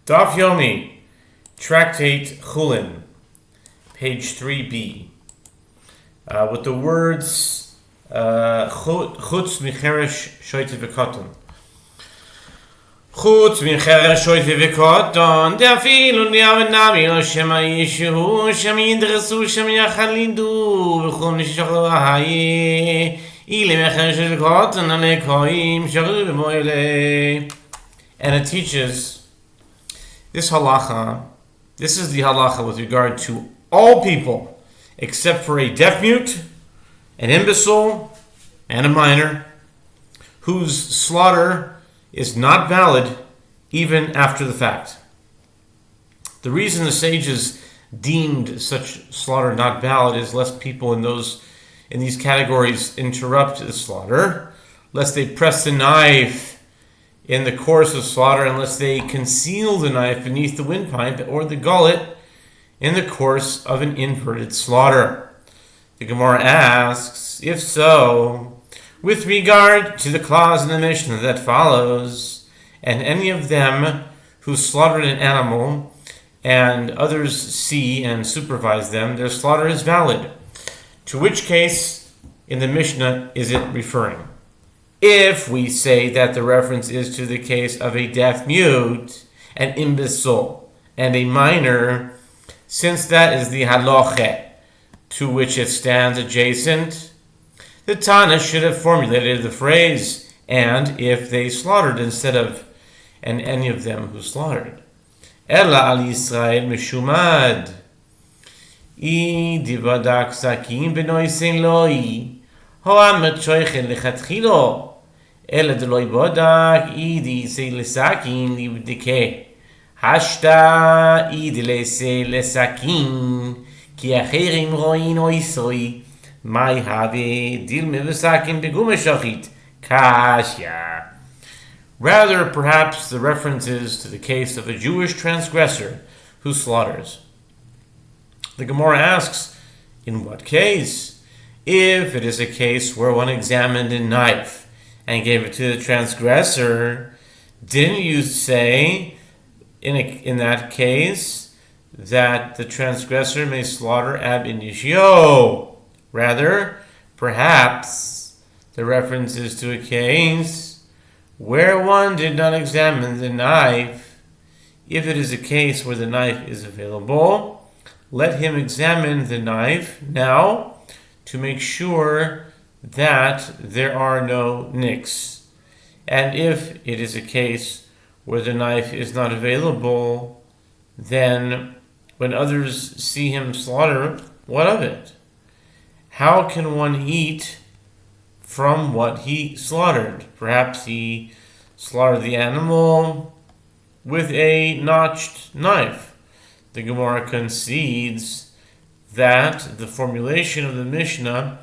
Daf Yomi, Tractate Chullin, page 3b, with the words Chutz micheresh shoyte v'koton. Chutz micheresh shoyte v'koton, de'afilu ni'avenami lo shema Yehoshua, shem yidresu, shem yachalidu, v'chum nishachlu ahayi, ile micheresh shoyte v'koton, anekoim, shachlu b'moyle. And it teaches this halacha. This is the halacha with regard to all people, except for a deaf mute, an imbecile, and a minor, whose slaughter is not valid even after the fact. The reason the sages deemed such slaughter not valid is lest people in these categories interrupt the slaughter, lest they press the knife in the course of slaughter, unless they conceal the knife beneath the windpipe or the gullet in the course of an inverted slaughter. The Gemara asks, if so, with regard to the clause in the Mishnah that follows, and any of them who slaughtered an animal and others see and supervise them, their slaughter is valid. To which case in the Mishnah is it referring? If we say that the reference is to the case of a deaf mute, an imbecile, and a minor, since that is the halacha to which it stands adjacent, the Tana should have formulated the phrase, and if they slaughtered instead of, and any of them who slaughtered. Ella al Yisrael mishumad. I divadak sakin benoisen loi. Hoan metchoichen lechatchilo. Ela deloi bodak idi se lesakin libdike. Hashta idi se lesakin ki acherim roin oisoi. Mai have dil mevesakin begumeshachit. Kashya. Rather, perhaps the reference is to the case of a Jewish transgressor who slaughters. The Gemara asks, in what case? If it is a case where one examined a knife and gave it to the transgressor, didn't you say in that case that the transgressor may slaughter ab initio? Rather, perhaps the reference is to a case where one did not examine the knife. If it is a case where the knife is available, let him examine the knife now to make sure that there are no nicks. And if it is a case where the knife is not available, then when others see him slaughter, what of it? How can one eat from what he slaughtered? Perhaps he slaughtered the animal with a notched knife. The Gemara concedes that the formulation of the Mishnah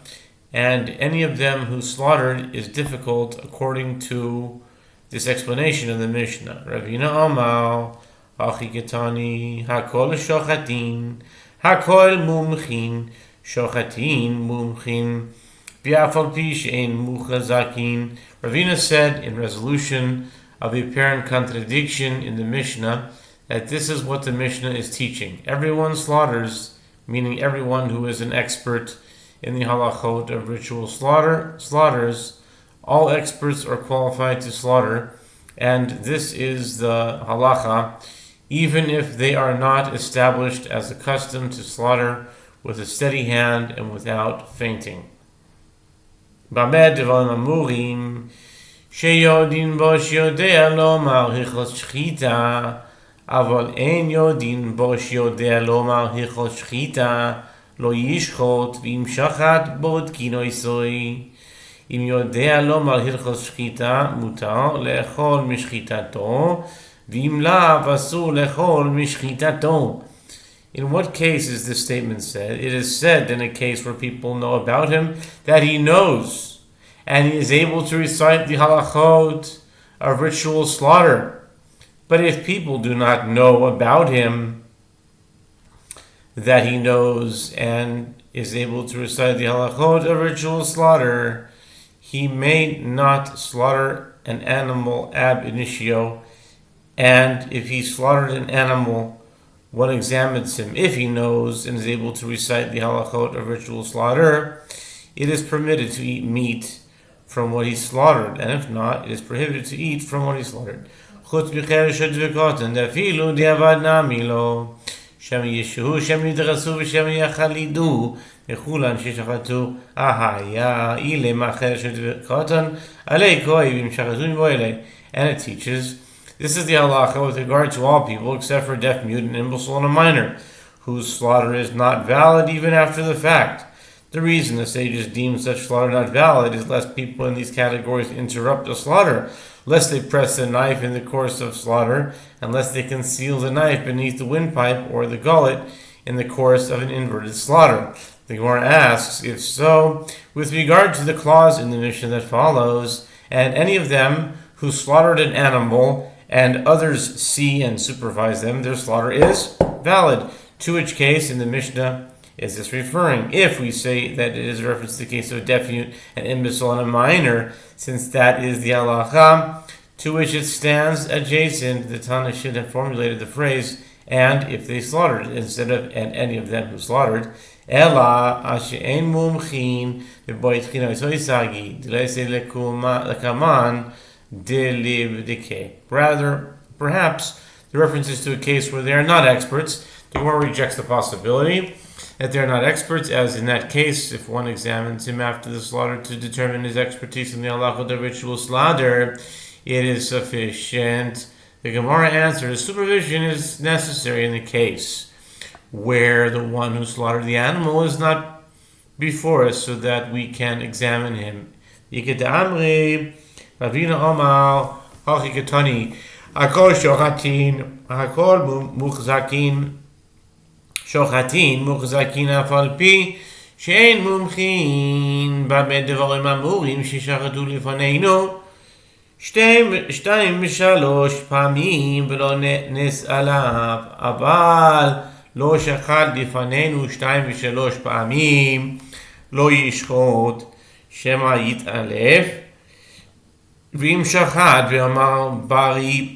and any of them who slaughtered is difficult according to this explanation of the Mishnah. Ravina Amal, Achiketani, Hakol Shochatin, Hakol Mumchin, Shochatin, Mumchin, Biafal Pishin, Muchazakin. Ravina said in resolution of the apparent contradiction in the Mishnah that this is what the Mishnah is teaching. Everyone slaughters, meaning everyone who is an expert in the halachot of ritual slaughters. All experts are qualified to slaughter, and this is the halacha, even if they are not established as accustomed to slaughter with a steady hand and without fainting. Bamed devarim amurim sheyodin bosh yodea lomar hichos shchita aval ein yodin bosh yodea lomar hichos shchita lo yishchot v'im shachat bod kinoisoi. Im yodea lomar hilchos shchita mutar le'echol mishchitato v'im lav asur le'echol mishchitato. In what case is this statement said? It is said in a case where people know about him that he knows, and he is able to recite the halachot of ritual slaughter. But if people do not know about him, that he knows and is able to recite the halachot of ritual slaughter, he may not slaughter an animal ab initio And if he slaughtered an animal, one examines him. If he knows and is able to recite the halachot of ritual slaughter, it is permitted to eat meat from what he slaughtered, and if not, it is prohibited to eat from what he slaughtered. Shem Yehoshua, Shem Nidresu, Shem Yachalidu, Chullin Shishachatu, Ahaya, Ile Macher Shudvikotan, Alei Koi, Vim Shachatun Boile. And it teaches, this is the halacha with regard to all people except for deaf, mute, and imbecile, and a minor, whose slaughter is not valid even after the fact. The reason the sages deem such slaughter not valid is lest people in these categories interrupt the slaughter, lest they press the knife in the course of slaughter, and lest they conceal the knife beneath the windpipe or the gullet in the course of an inverted slaughter. The Gemara asks, if so, with regard to the clause in the Mishnah that follows, and any of them who slaughtered an animal and others see and supervise them, their slaughter is valid. To which case, in the Mishnah, is this referring? If we say that it is a reference to the case of a deaf, mute, an imbecile, and a minor, since that is the halacha to which it stands adjacent, the Tana should have formulated the phrase, and if they slaughtered, instead of and any of them who slaughtered. Ela ashe'en mumchin v'boitchina v'soisagi d'leise lekaman delibdike. Rather, perhaps the reference is to a case where they are not experts. The Gemara rejects the possibility that they are not experts, as in that case, if one examines him after the slaughter to determine his expertise in the halachot of ritual slaughter, it is sufficient. The Gemara answers, supervision is necessary in the case where the one who slaughtered the animal is not before us, so that we can examine him. Ravina Omar, Hachikatani, Hakol Shochatin, Hakol Muchzakin, Shochatin, Muchzakin Afalpi, Shein Mumchin, Babed Devarim Amurim, Shishachatu Lifanenu, שתיים ושלוש פעמים ולא נסעליו, אבל לא שחט לפנינו 2 ו3 פעמים, לא ישחוט, שמא יתעלף, ואם שחט ואמר בריא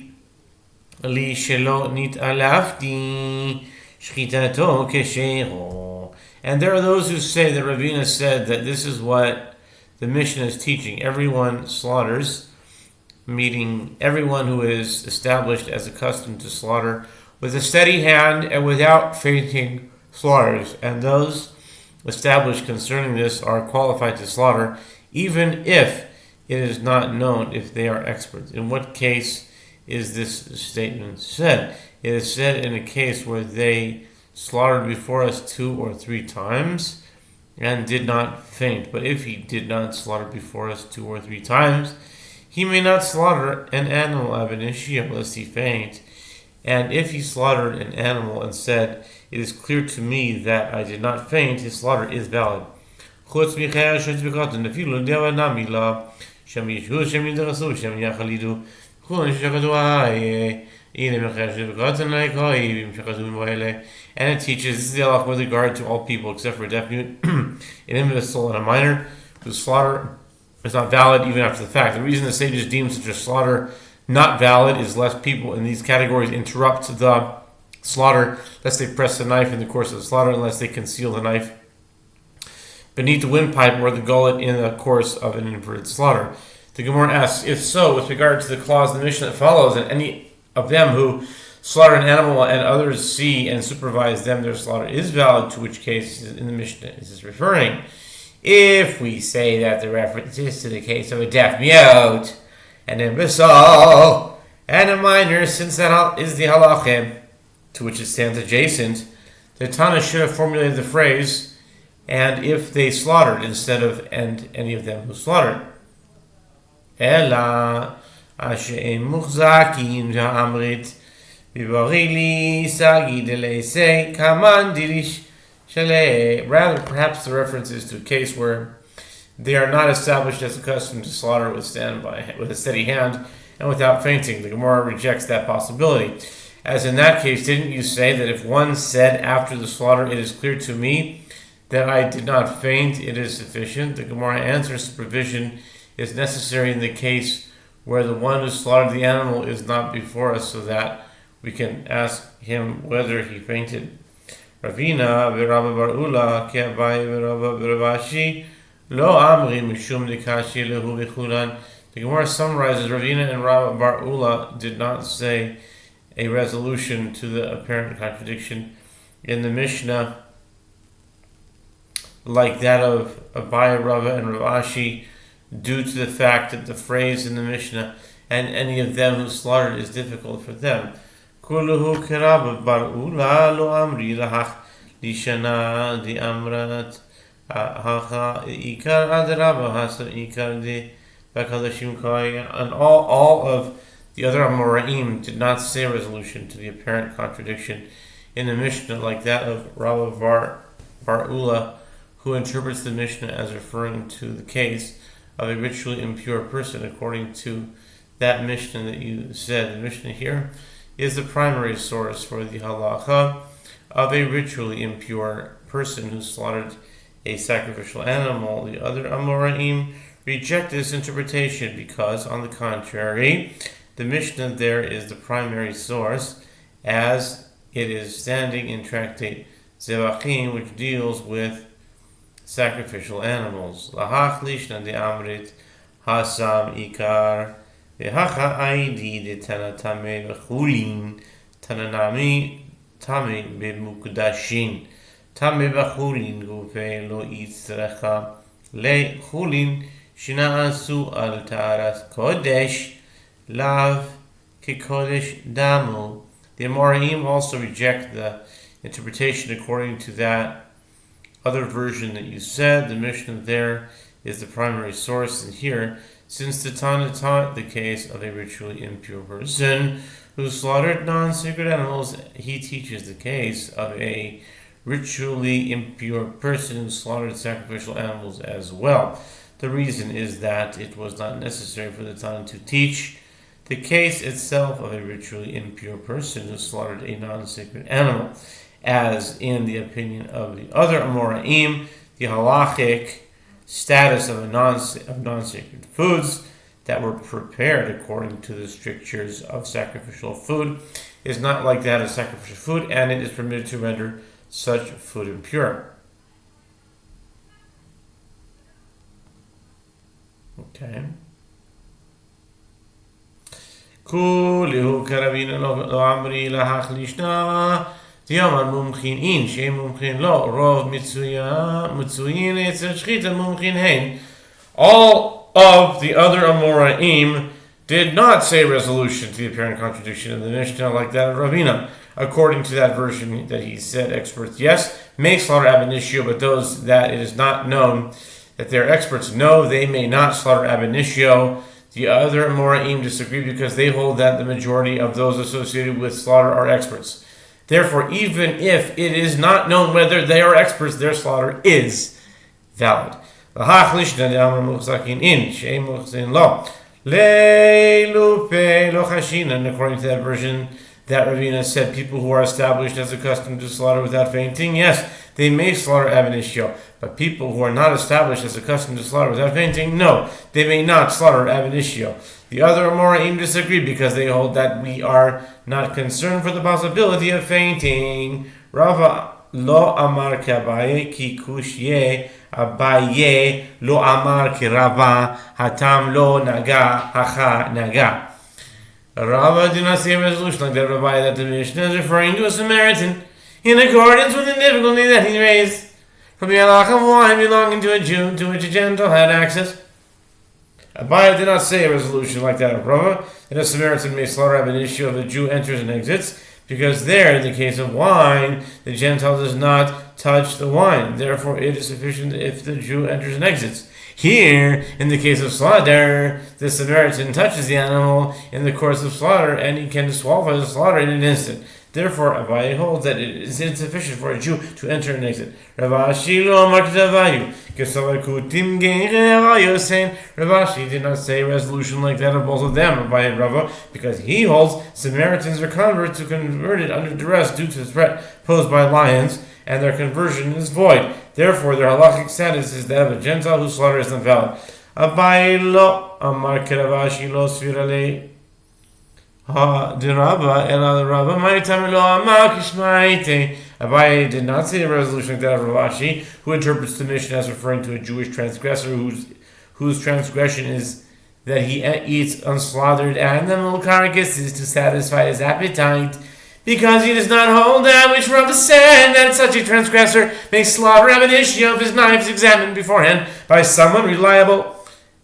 לי שלא נתעלפתי, שחיטתו כשרו. And there are those who say that Ravina said that this is what the Mishnah is teaching. Everyone slaughters, meaning everyone who is established as accustomed to slaughter with a steady hand and without fainting slaughters, and those established concerning this are qualified to slaughter, even if it is not known if they are experts. In what case is this statement said? It is said in a case where they slaughtered before us 2 or 3 times and did not faint. But if he did not slaughter before us 2 or 3 times, he may not slaughter an animal ab initio lest he faint. And if he slaughtered an animal and said, it is clear to me that I did not faint, his slaughter is valid. And it teaches, this is the halach with regard to all people except for a deaf, mute, an imbecile, and a minor, whose slaughter is not valid even after the fact. The reason the sages deem such a slaughter not valid is lest people in these categories interrupt the slaughter, lest they press the knife in the course of the slaughter, unless they conceal the knife beneath the windpipe or the gullet in the course of an inverted slaughter. The Gemara asks, if so, with regard to the clause in the Mishnah that follows, and any of them who slaughter an animal and others see and supervise them, their slaughter is valid, to which case in the Mishnah is this referring? If we say that the reference is to the case of a deaf, mute, an imbecile, and a minor, since that is the halachim to which it stands adjacent, the Tana should have formulated the phrase, and if they slaughtered, instead of and any of them who slaughtered. Ela ashe'en muchzakin v'amrit v'barili sagi deleisei kaman dilish. Rather, perhaps the reference is to a case where they are not established as accustomed to slaughter with a steady hand and without fainting. The Gemara rejects that possibility. As in that case, didn't you say that if one said after the slaughter, it is clear to me that I did not faint, it is sufficient? The Gemara answers, supervision is necessary in the case where the one who slaughtered the animal is not before us, so that we can ask him whether he fainted. Ravina v'Rabba bar Ula ki Abaye v'Rabba v'Ravashi lo amri mishum dikashi lehu v'chulan. The Gemara summarizes Ravina and Rabba bar Ula did not say a resolution to the apparent contradiction in the Mishnah like that of Abaye, Rava, and Ravashi, due to the fact that the phrase in the Mishnah and any of them who slaughtered is difficult for them. Kuluhu kerab bar Ula lo amri lahach lishana di amrat hacha ikar adraba hasa ikar di bakadashim kai. And all of the other Amoraim did not say a resolution to the apparent contradiction in the Mishnah like that of Rabba bar Ula, who interprets the Mishnah as referring to the case of a ritually impure person. According to that Mishnah that you said, the Mishnah here is the primary source for the halacha of a ritually impure person who slaughtered a sacrificial animal. The other Amoraim reject this interpretation because, on the contrary, the Mishnah there is the primary source, as it is standing in tractate Zevachim, which deals with sacrificial animals. Lahach lishna de amrit hasam ikar vehacha aidi de tanatame bechulin tananami tame bemukdashin tame bechulin gufe lo itzrecha le chulin shina asu al taras kodesh lav ki kodesh damu. The Amoraim also reject the interpretation according to that other version that you said. The Mishnah there is the primary source, and here, since the Tana taught the case of a ritually impure person who slaughtered non-sacred animals, he teaches the case of a ritually impure person who slaughtered sacrificial animals as well. The reason is that it was not necessary for the Tana to teach the case itself of a ritually impure person who slaughtered a non-sacred animal, as in the opinion of the other Amoraim, the halachic status of non-sacred foods that were prepared according to the strictures of sacrificial food is not like that of sacrificial food, and it is permitted to render such food impure. Okay. Kulihu karabina lo amri lahach lishna Diamar mumchin in shem mumchin lo rov mitzuyin etzer shchita mumchin hein. All of the other Amoraim did not say resolution to the apparent contradiction in the Mishnah like that of Ravina. According to that version that he said, experts, yes, may slaughter ab initio, but those that it is not known that they're experts, no, they may not slaughter ab initio. The other Amoraim disagree because they hold that the majority of those associated with slaughter are experts. Therefore, even if it is not known whether they are experts, their slaughter is valid. According to that version that Ravina said, people who are established as accustomed to slaughter without fainting, yes, they may slaughter ab initio. But people who are not established as accustomed to slaughter without fainting, no, they may not slaughter ab initio. The other Amoraim disagree because they hold that we are not concerned for the possibility of fainting. Rava lo amar ki Abaye ki kushye Abaye lo amar ki Rava hatam lo naga hacha naga. Rava did not say a resolution like that of Abaye that the Mishnah is referring to a Samaritan in accordance with the difficulty that he raised from the halakha of wine belonging to a Jew to which a Gentile had access. Abaye did not say a resolution like that of Rava, that a Samaritan may slaughter ab initio if a Jew enters and exits, because there, in the case of wine, the Gentile does not touch the wine. Therefore, it is sufficient if the Jew enters and exits. Here, in the case of slaughter, the Samaritan touches the animal in the course of slaughter, and he can disqualify the slaughter in an instant. Therefore, Abaye holds that it is insufficient for a Jew to enter and exit. Ravashi did not say a resolution like that of both of them, Abaye and Rava, because he holds Samaritans are converts who converted under duress due to the threat posed by lions, and their conversion is void. Therefore, their halachic status is that of a Gentile whose slaughter is not valid. Abaye lo amar keravashi lo svirale. The Rabba el Rabba maitam lo amar kishmaite. Abaye did not say a resolution like that of Ravashi, who interprets the mission as referring to a Jewish transgressor whose transgression is that he eats unslaughtered animal carcasses to satisfy his appetite, because he does not hold that which Rabba said, that such a transgressor may slaughter ab initio of his knives examined beforehand by someone reliable.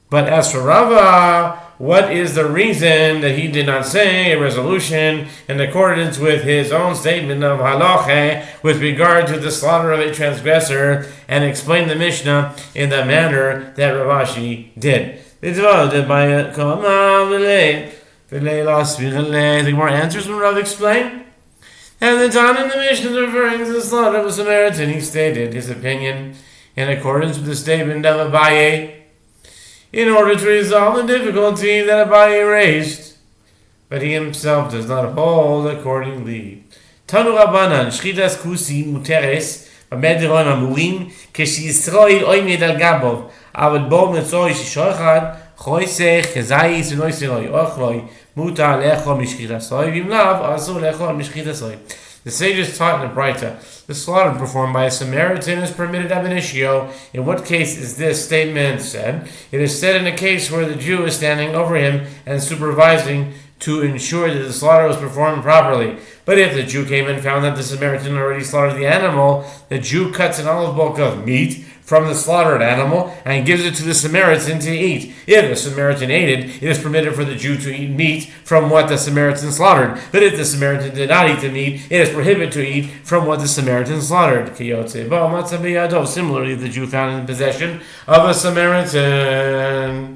But as for Rava, what is the reason that he did not say a resolution in accordance with his own statement of halacha with regard to the slaughter of a transgressor, and explain the Mishnah in the manner that Ravashi did? The Gemara answers when Rav explained. And the Tan in the Mishnah is referring to the slaughter of a Samaritan. He stated his opinion in accordance with the statement of Abaye in order to resolve the difficulty that Abaye raised, but he himself does not hold accordingly. Tanu Rabbanan, Shchitas Kusi Muteres, Bamediron Amurim, Keshi Yisroi Oimid Al Gabov, Aval Bo Metzoi Shishochad, Choisech, Kezai Sinoi Sinoi, Ochloi, Muta Lecho Mishchitasoi, Vimlav, Asu Lecho Mishchitasoi. The sages taught in the Braita, the slaughter performed by a Samaritan is permitted ab initio. In what case is this statement said? It is said in a case where the Jew is standing over him and supervising to ensure that the slaughter was performed properly. But if the Jew came and found that the Samaritan already slaughtered the animal, the Jew cuts an olive bulk of meat from the slaughtered animal and gives it to the Samaritan to eat. If the Samaritan ate it, it is permitted for the Jew to eat meat from what the Samaritan slaughtered. But if the Samaritan did not eat the meat, it is prohibited to eat from what the Samaritan slaughtered. Similarly, the Jew found in possession of a Samaritan